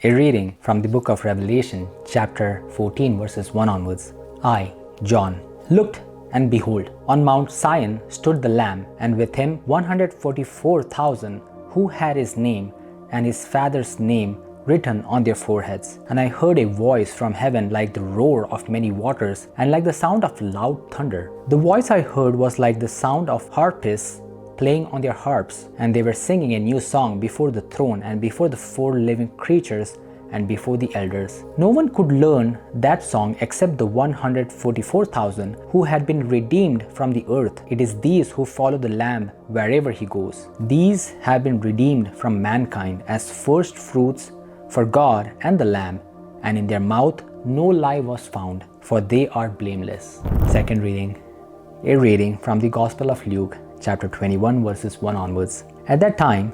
A reading from the book of Revelation, chapter 14, verses 1 onwards. I, John, looked, and behold, on Mount Zion stood the Lamb, and with him 144,000 who had his name and his Father's name written on their foreheads. And I heard a voice from heaven like the roar of many waters, and like the sound of loud thunder. The voice I heard was like the sound of harpists playing on their harps, and they were singing a new song before the throne and before the four living creatures and before the elders. No one could learn that song except the 144,000 who had been redeemed from the earth. It is these who follow the Lamb wherever he goes. These have been redeemed from mankind as first fruits for God and the Lamb, and in their mouth no lie was found, for they are blameless. Second reading. A reading from the Gospel of Luke, chapter 21, verses 1 onwards. At that time,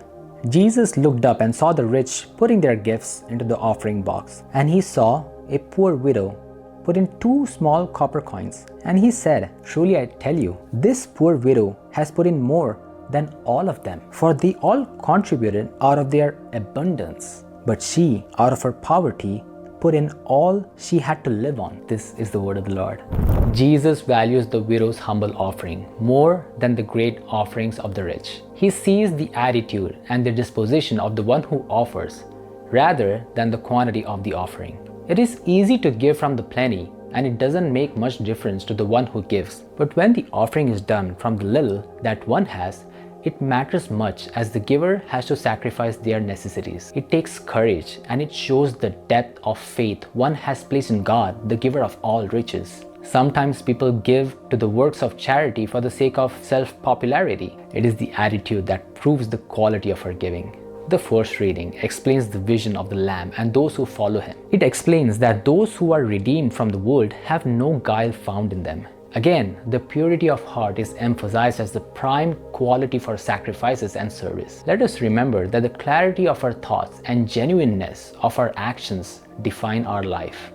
Jesus looked up and saw the rich putting their gifts into the offering box. And he saw a poor widow put in 2 small copper coins. And he said, "Truly I tell you, this poor widow has put in more than all of them, for they all contributed out of their abundance. But she, out of her poverty, put in all she had to live on." This is the word of the Lord. Jesus values the widow's humble offering more than the great offerings of the rich. He sees the attitude and the disposition of the one who offers, rather than the quantity of the offering. It is easy to give from the plenty, and it doesn't make much difference to the one who gives. But when the offering is done from the little that one has, it matters much, as the giver has to sacrifice their necessities. It takes courage, and it shows the depth of faith one has placed in God, the giver of all riches. Sometimes people give to the works of charity for the sake of self-popularity. It is the attitude that proves the quality of our giving. The first reading explains the vision of the Lamb and those who follow him. It explains that those who are redeemed from the world have no guile found in them. Again, the purity of heart is emphasized as the prime quality for sacrifices and service. Let us remember that the clarity of our thoughts and genuineness of our actions define our life.